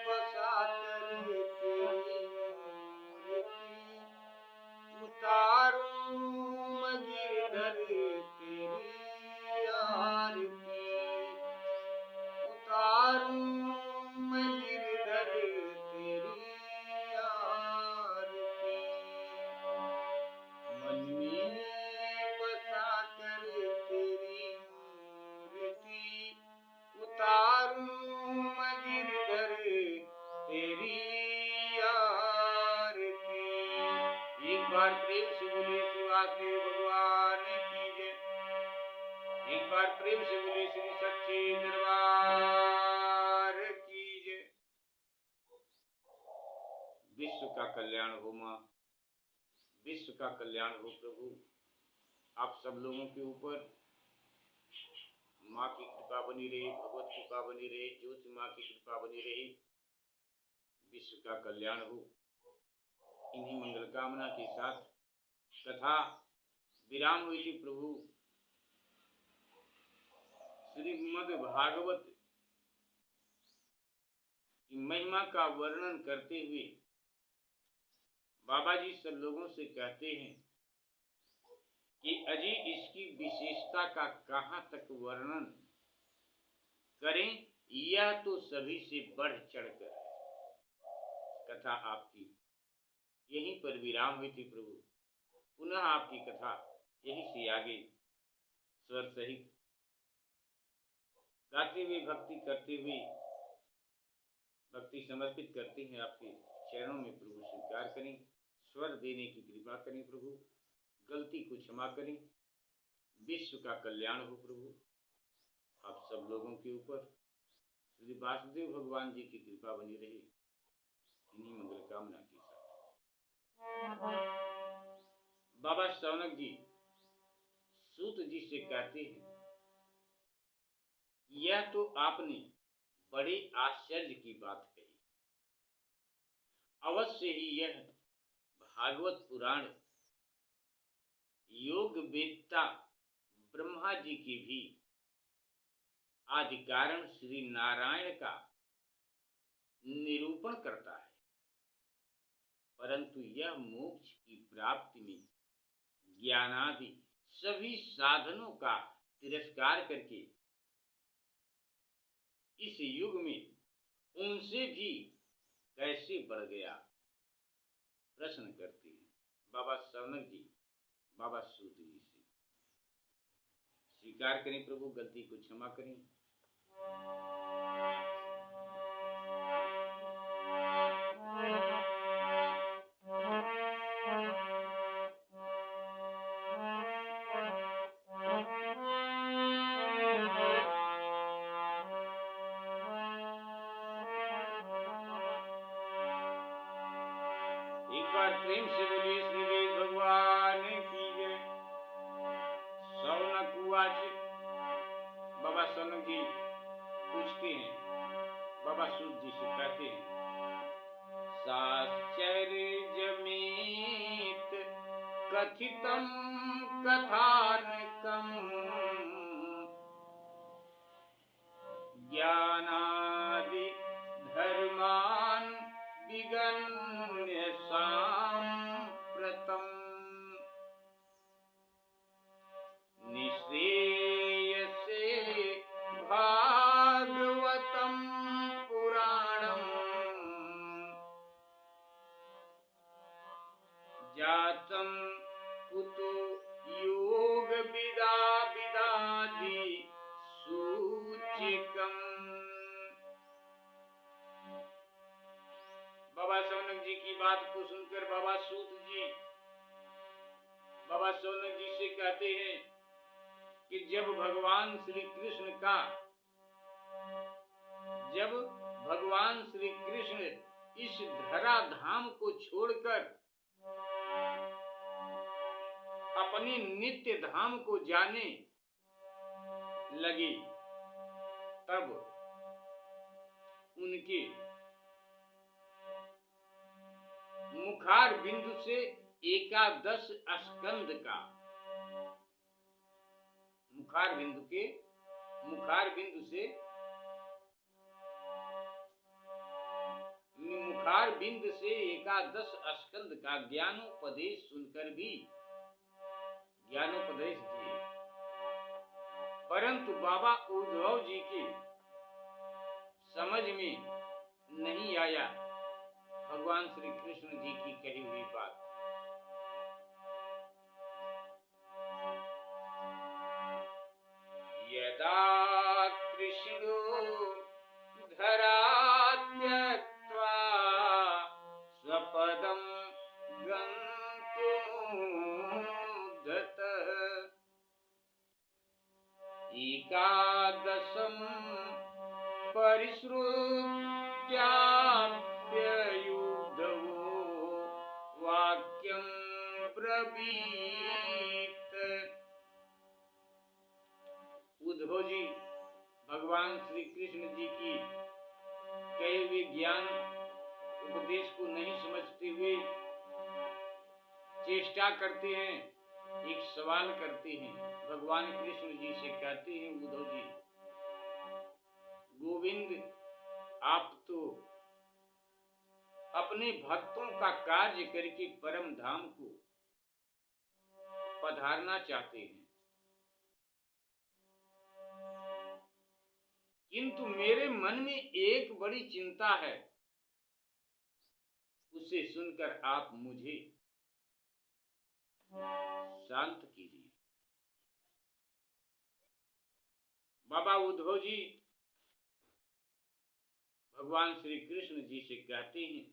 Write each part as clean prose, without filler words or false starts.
बसाकर तेरी मूर्ति उतारूं मैं गिरधर तेरी आरती उतारूं मैं गिरधर तेरी आरती मन में बसाकर तेरी मूर्ति उतारूं मैं गिरधर तेरी आरती। एक बार प्रेम से बोलिए श्री वासुदेव भगवान की जय। एक बार प्रेम से बोलिए श्री सच्चे दरबार की जय। विश्व का कल्याण हो मां, विश्व का कल्याण हो प्रभु। आप सब लोगों के ऊपर माँ की कृपा बनी रहे, भगवत कृपा बनी रहे, ज्योति माँ की कृपा बनी रहे, विश्व का कल्याण हो। इन्हीं मंगल कामना के साथ कथा विराम हुई थी प्रभु। श्रीमद् भागवत की महिमा का वर्णन करते हुए बाबा जी सब लोगों से कहते हैं कि अजी इसकी विशेषता का कहाँ तक वर्णन करें, यह तो सभी से बढ़ चढ़कर कथा आपकी यहीं पर विराम हुई थी प्रभु। पुनः आपकी कथा यहीं से आगे स्वर सहित गाते हुए भक्ति करते हुए भक्ति समर्पित करते हैं आपके चरणों में प्रभु। स्वीकार करें, स्वर देने की कृपा करें प्रभु, गलती को क्षमा करें। विश्व का कल्याण हो प्रभु। आप सब लोगों के ऊपर श्री वासुदेव भगवान जी की कृपा बनी रहे, इन्हीं मंगल कामना के साथ बाबा शौनक जी सूत जी से कहते हैं, यह तो आपने बड़े आश्चर्य की बात कही। अवश्य ही यह भागवत पुराण योग वेदता ब्रह्मा जी की भी आदि कारण श्री नारायण का निरूपण करता है, परंतु यह मोक्ष की प्राप्ति में ज्ञानादि सभी साधनों का तिरस्कार करके इस युग में उनसे भी कैसे बढ़ गया, प्रश्न करते हैं बाबा शौनक जी बाबा सूत जी से। स्वीकार करें प्रभु, गलती को क्षमा करें। एक बार प्रेम से बोलिए श्री वेद भगवान की जय। शौनक उवाच। बाबा शौनक जी पूछते हैं बाबा सूत जी से, कहते हैं, साश्चर्यजमेत कथितं कथानकं ज्ञानादि धर्मान् विगण्य साम्प्रतम् निःश्रेयसे भागवतं पुराणम् जातं कुतो योग विदादि सूचिकम्। बाबा शौनक जी की बात को सुनकर बाबा सूत जी बाबा शौनक जी से कहते हैं कि जब भगवान श्री कृष्ण इस धरा धाम को छोड़कर अपने नित्य धाम को जाने लगे, तब उनके मुखार बिंदु से 11 स्कंद का मुखार बिंदु से मुखार बिंद से एकादश स्कंद का ज्ञानोपदेश सुनकर भी ज्ञानोपदेश दिए, परंतु बाबा उद्धव जी की समझ में नहीं आया भगवान श्री कृष्ण जी की कही हुई बात। यदा कृष्णो धरा त्यक्त्वा स्वपदं गन्तुमुद्धतः एकादशं परिश्रुत्याप्ययुद्धवो वाक्यं ब्रवीत। उद्धव जी भगवान श्री कृष्ण जी की कहे हुए ज्ञान उपदेश को नहीं समझते हुए चेष्टा करते हैं, एक सवाल करते हैं। भगवान कृष्ण जी से कहते हैं, उद्धव जी गोविंद आप तो अपने भक्तों का कार्य करके परम धाम को पधारना चाहते हैं, किंतु मेरे मन में एक बड़ी चिंता है, उसे सुनकर आप मुझे शांत कीजिए। बाबा उद्धव जी भगवान श्री कृष्ण जी से कहते हैं,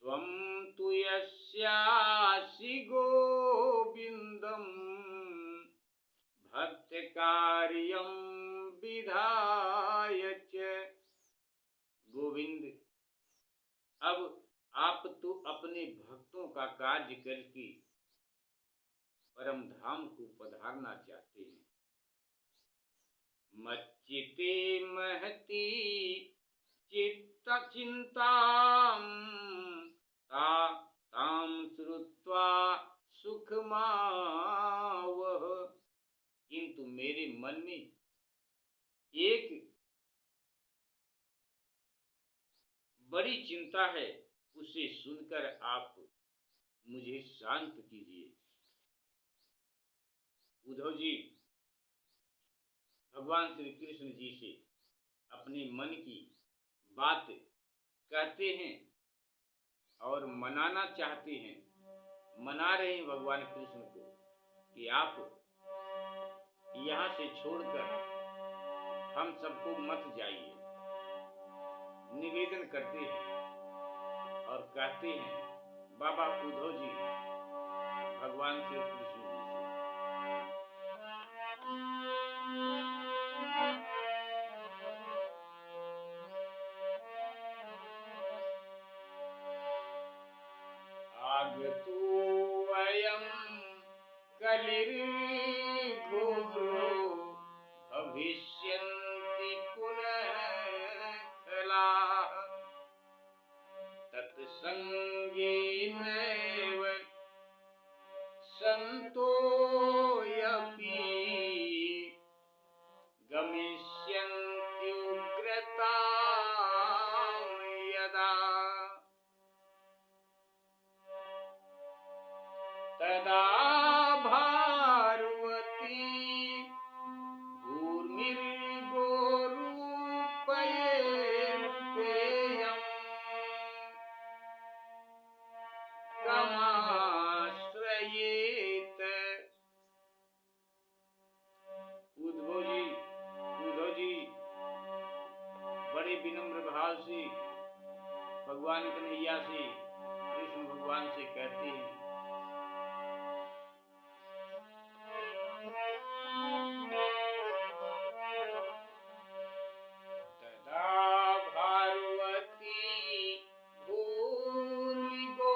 त्वं तु यस्यासि गोविंदं भक्त कार्यं विधाय च। गोविंद अब आप तो अपने भक्तों का कार्य करके परम धाम को पधारना चाहते हैं। मच्चिते महती चित्त चिंतां तां श्रुत्वा सुखमावह। किंतु मेरे मन में एक बड़ी चिंता है, उसे सुनकर आप मुझे शांत कीजिए। उद्धव जी भगवान श्री कृष्ण जी से अपने मन की बात कहते हैं और मनाना चाहते हैं, मना रहे हैं भगवान कृष्ण को कि आप यहाँ से छोड़कर हम सबको मत जाइए, निवेदन करते हैं और कहते हैं बाबा उद्धव जी भगवान श्री कृष्ण जी से आगतु अयं कलिर्घोरो भविष्यन्ति पुनः खलाः तत्संगेनैव सन्तोऽपि गमिष्यन्ति उग्रतां यदा तदा भारवती भूर्मिर्गोरूपयेरुपेयम् कमाश्रयेत। उद्धव जी बड़े विनम्र भाव से भगवान कन्हैया से कृष्ण भगवान से कहते हैं, तदा भारवती भूर्मिर्गोरूपेयं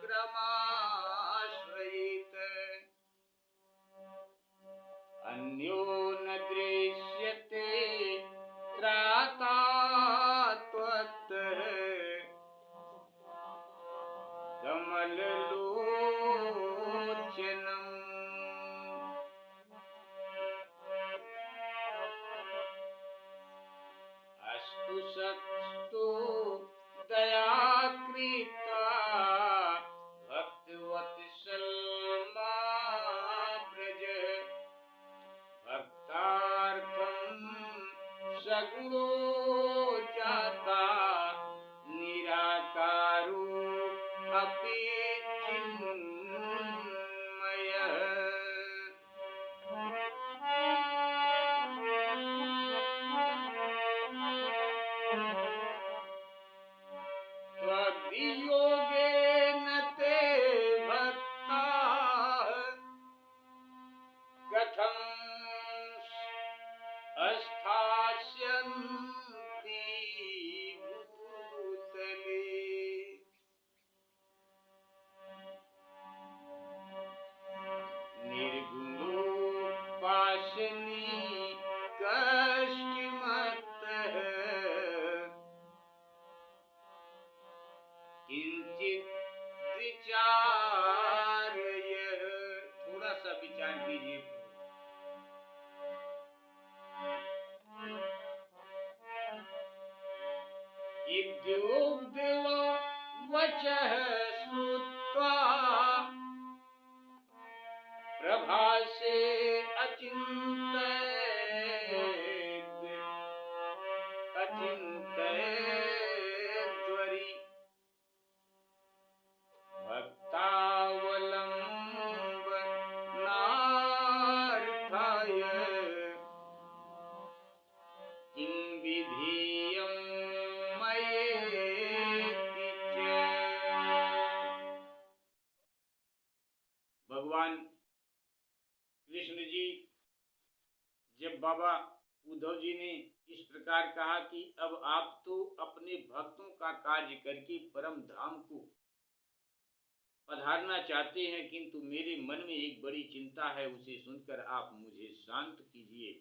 क्रमाश्रयेत अन्यो न दृश्यते त्राता त्वत्तः सगुणो जाता निराकारो अपि चिन्मय। त्वद्वियोगेन ते भक्ता कथं स्थास्यन्ति भूतले। निर्गुणोपासनी कष्टमतः किंचित विचारय। थोड़ा सा विचार कीजिए। इत्युक्त्वा वचः श्रुत्वा प्रभासे अचिन्तयेद्वरि भक्तावलम्बनार्थाय किं विधेयं मयेति च। भगवान कृष्ण जी जब बाबा उद्धव जी ने इस प्रकार कहा कि अब आप तो अपने भक्तों का कार्य करके परम धाम को पधारना चाहते हैं, किंतु मेरे मन में एक बड़ी चिंता है, उसे सुनकर आप मुझे शांत कीजिए।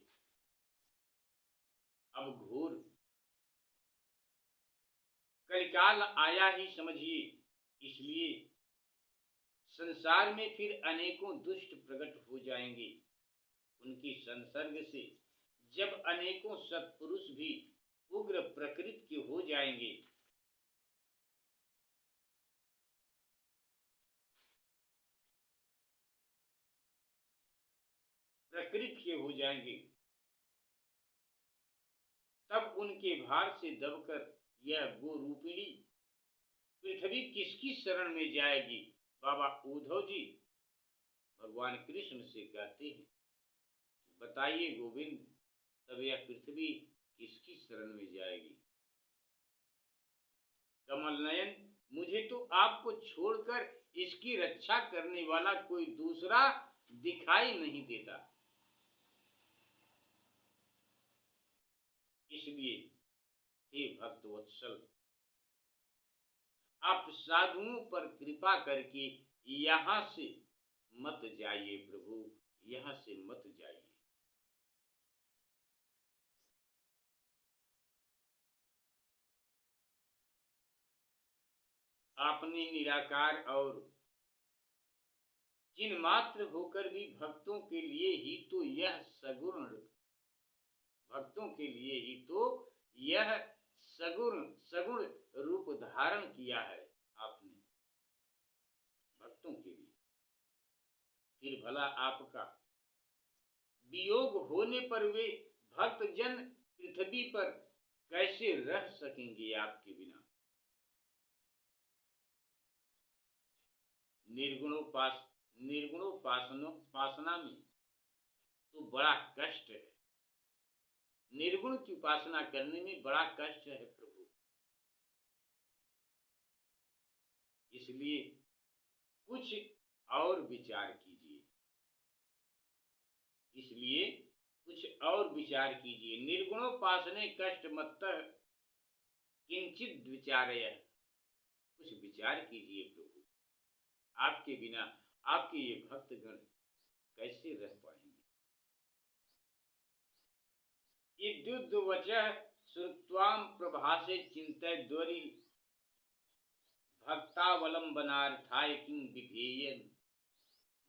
अब घोर कलिकाल आया ही समझिए, इसलिए संसार में फिर अनेकों दुष्ट प्रकट हो जाएंगे। उनके संसर्ग से जब अनेकों सत्पुरुष भी उग्र प्रकृति के हो जाएंगे, तब उनके भार से दबकर यह गोरूपिणी पृथ्वी किसकी शरण में जाएगी। बाबा उद्धव जी भगवान कृष्ण से कहते हैं, बताइए गोविंद, तब यह पृथ्वी किसकी शरण में जाएगी। कमल नयन, मुझे तो आपको छोड़कर इसकी रक्षा करने वाला कोई दूसरा दिखाई नहीं देता। इसलिए हे भक्त वत्सल, आप साधुओं पर कृपा करके यहाँ से मत जाइए प्रभु, यहाँ से मत जाइए। आपने निराकार और चिन्ह मात्र होकर भी भक्तों के लिए ही तो यह सगुण रूप धारण किया है आपने भक्तों के लिए। फिर भला आपका वियोग होने पर वे भक्तजन पृथ्वी पर कैसे रह सकेंगे आपके बिना। निर्गुणोपासना में तो बड़ा कष्ट है। निर्गुण की उपासना करने में बड़ा कष्ट है प्रभु। इसलिए कुछ और विचार कीजिए। निर्गुणोपासने कष्ट मत किंचित विचारय। कुछ विचार कीजिए प्रभु, आपके बिना आपके ये भक्तगण कैसे रह पाएंगे। इत्युक्त्वा श्रुत्वां प्रभासे चिन्तयेद्वरि भक्तावलम्बनार्थाय किं विधेयं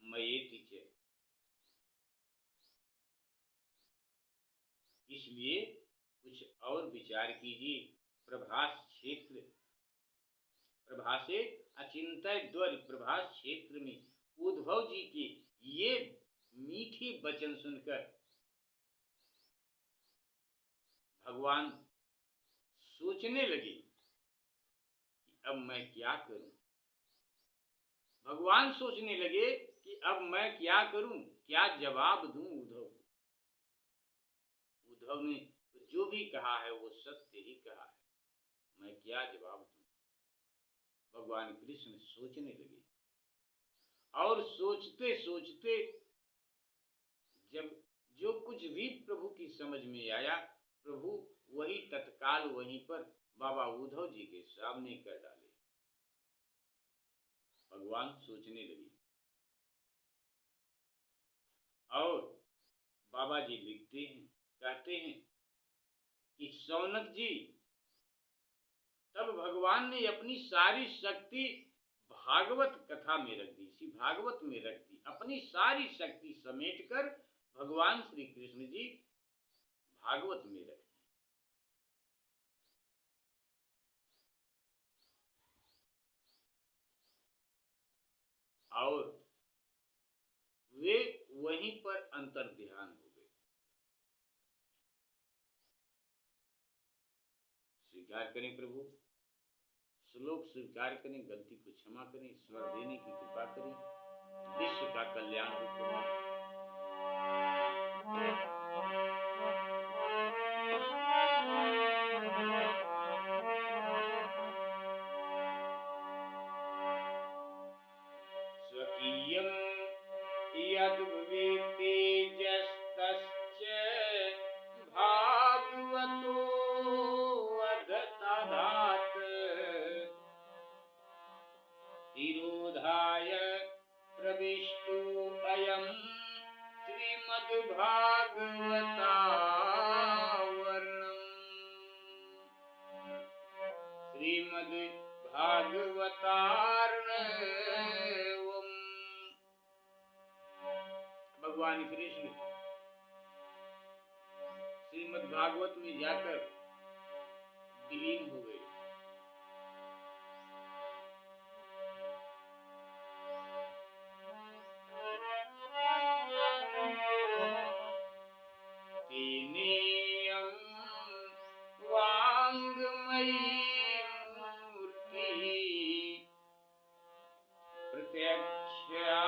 मयेति च। इसलिए कुछ और विचार कीजिए। प्रभासे अचिंत्य प्रभास क्षेत्र में उद्धव जी के ये मीठे वचन सुनकर भगवान सोचने लगे कि अब मैं क्या करूं। भगवान सोचने लगे कि अब मैं क्या करूं, क्या जवाब दूं उद्धव। उद्धव ने तो जो भी कहा है वो सत्य ही कहा है, मैं क्या जवाब दूं। भगवान कृष्ण सोचने लगे और सोचते सोचते जब जो कुछ भी प्रभु की समझ में आया, प्रभु वही तत्काल वहीं पर बाबा उद्धव जी के सामने कर डाले। भगवान सोचने लगे और बाबा जी लिखते हैं, कहते हैं कि सौनक जी, तब भगवान ने अपनी सारी शक्ति भागवत कथा में रख दी, इसी भागवत में रख दी। अपनी सारी शक्ति समेटकर भगवान श्री कृष्ण जी भागवत में रख दी। और वे वहीं पर अंतर ध्यान हो गए। स्वीकार करें प्रभु, श्लोक स्वीकार करें, गलती को क्षमा करें, ईश्वर देने की कृपा करें, विश्व का कल्याण हो प्रभु। स्वकीयं यद्वेत्ति जस्तस्य भागवतो अधतधात् तिरोधाय प्रविष्टो अयं श्रीमद्भागवतार्णवम्। भगवान कृष्ण श्रीमद् भागवत में जाकर विलीन हो गए। तेनेयं वाङ्मयी मूर्ति प्रत्यक्षा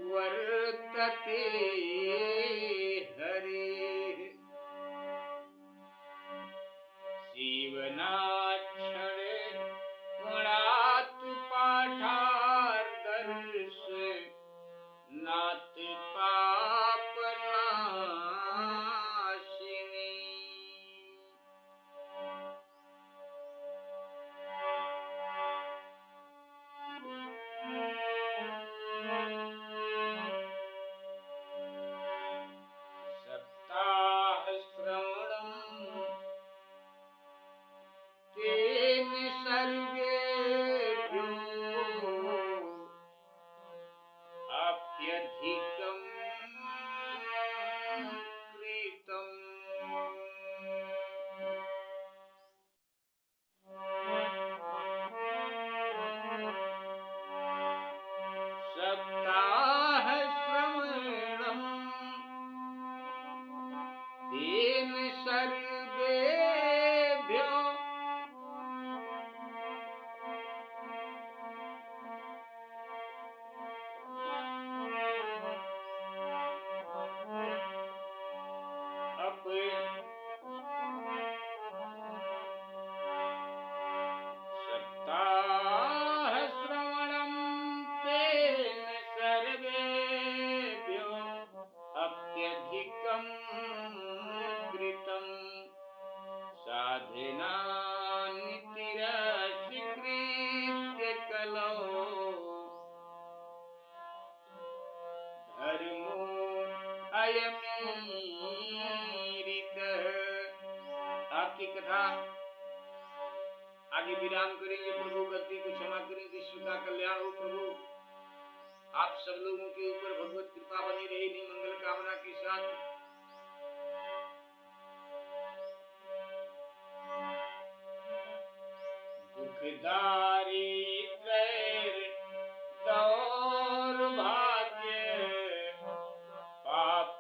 वर्तते हरे। जीवनाक्षर गुणात् पाठार्दर्श नात पापनाशिनी। सप्ताह श्रवणम् तेन सर्वेभ्यो अप्यधिकं कृतम्। सप्ताह श्रवणम् तेन सर्वेभ्यो सप्ताह श्रवणम् तेन सर्वेभ्यो अप्यधिकं कृतं। साधना नितिरस्वीकृत्य कलौ धर्मो अयमीरितः। आपकी कथा आगे विराम करेंगे प्रभु, गलती को क्षमा करें, विश्व का कल्याण हो प्रभु। आप सब लोगों के ऊपर भगवत कृपा बनी रहेगी मंगल कामना के साथ। दुख दारिद्र्य दौर्भाग्य पाप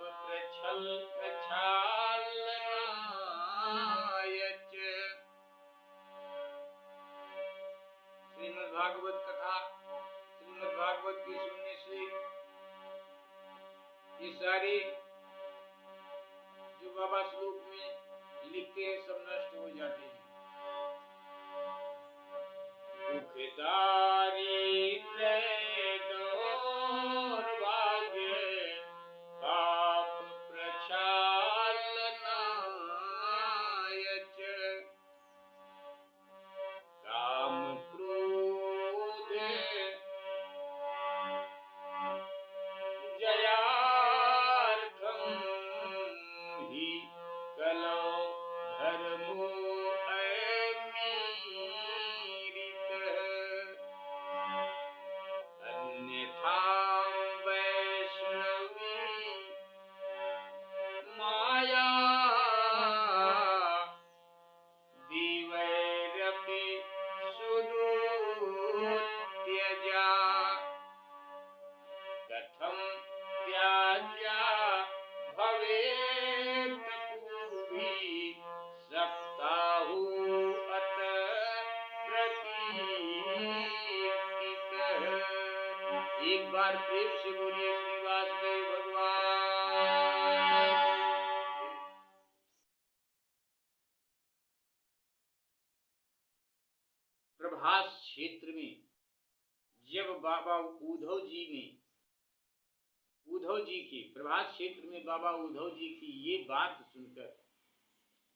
ये सारे जो बाबा श्लोक में लिखते हैं सब नष्ट हो जाते हैं। दुख दारिद्र्य दौर्भाग्य पाप प्रक्षालनाय च काम क्रोध जयार्थं हि कलौ धर्मो अमीरितः अन्यथा वैष्णवी माया दिवैरपि सुदुत्यजा कथं त्याज्या भवेत् पूर्वी सप्ताहु अत प्रकीर्तितः। एक बार प्रेम से बोलिए श्री वासुदेव भगवान। प्रभास क्षेत्र में जब बाबा उद्धव जी की प्रभास क्षेत्र में बाबा उद्धव जी की ये बात सुनकर,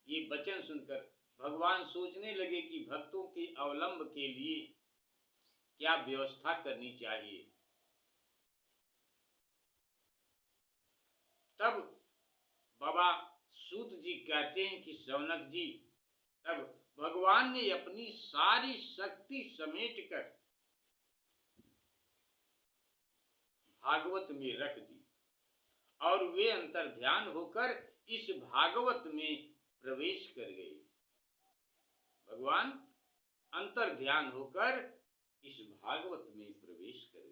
ये वचन सुनकर भगवान सोचने लगे कि भक्तों के अवलंब के लिए क्या व्यवस्था करनी चाहिए। तब बाबा सूत जी कहते हैं कि शौनक जी, तब भगवान ने अपनी सारी शक्ति समेटकर भागवत में रख दी और वे अंतर ध्यान होकर इस भागवत में प्रवेश कर गए। भगवान अंतर ध्यान होकर इस भागवत में प्रवेश कर गए।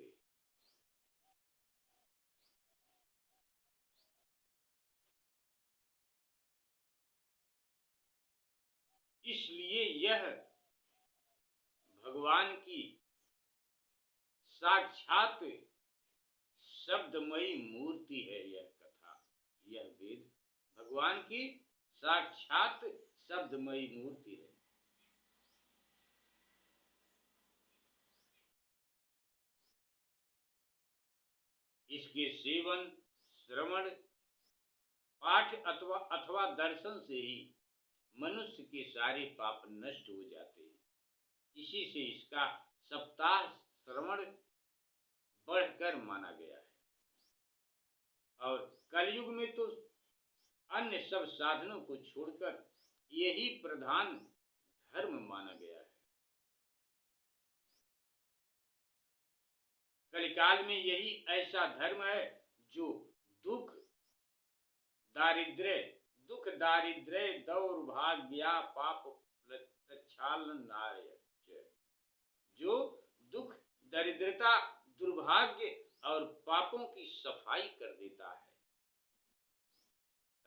इसलिए यह भगवान की साक्षात शब्दमयी मूर्ति है। यह कथा, यह वेद भगवान की साक्षात शब्दमयी मूर्ति है। इसके सेवन, श्रवण, पाठ अथवा दर्शन से ही मनुष्य के सारे पाप नष्ट हो जाते हैं। इसी से इसका सप्ताह श्रवण बढ़कर माना गया है। और कलयुग में तो अन्य सब साधनों को छोड़कर यही प्रधान धर्म माना गया है। कलिकाल में यही ऐसा धर्म है जो दुख दारिद्र्य दौर्भाग्य पाप प्रक्षालनाय, जो दुख, दरिद्रता, दुर्भाग्य और पापों की सफाई कर देता है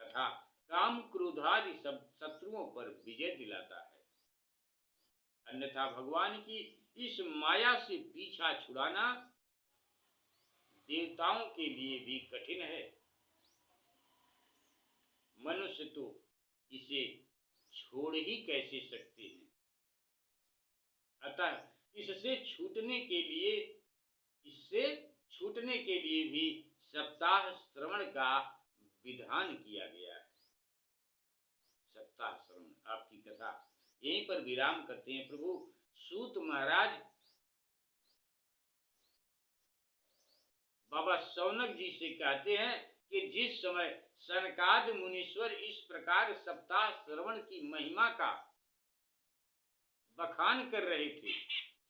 तथा काम क्रोधादि सब शत्रुओं पर विजय दिलाता है। अन्यथा भगवान की इस माया से पीछा छुड़ाना देवताओं के लिए भी कठिन है। मनुष्य तो इसे छोड़ ही कैसे सकते हैं। अतः इससे छूटने के लिए भी सप्ताह श्रवण का विधान किया गया है। सप्ताह श्रवण आपकी कथा यहीं पर विराम करते हैं। प्रभु सूत महाराज बाबा शौनक जी से कहते हैं कि जिस समय सनकादि मुनीश्वर इस प्रकार सप्ताह श्रवण की महिमा का बखान कर रहे थे,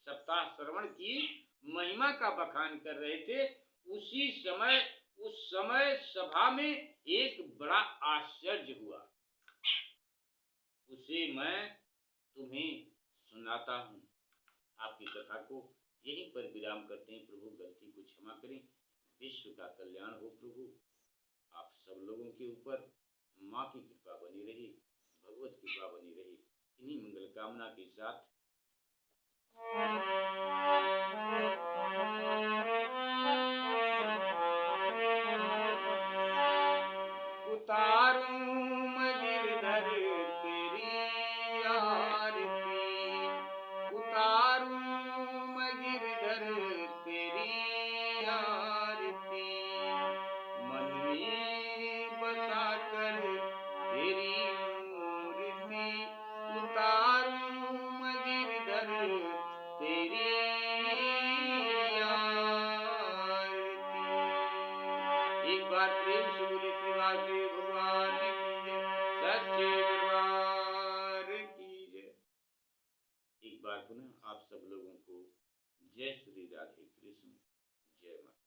सप्ताह श्रवण की महिमा का बखान कर रहे थे, उस समय सभा में एक बड़ा आश्चर्य हुआ। उसे मैं तुम्हें सुनाता हूँ। आपकी कथा को यहीं पर विराम करते हैं। प्रभु गलती को क्षमा करें। विश्व का कल्याण हो प्रभु। आप सब लोगों के ऊपर माँ की कृपा बनी रही, भगवत कृपा बनी रही। इन्हीं मंगल कामना के साथ जय श्री राधे कृष्ण, जय माता।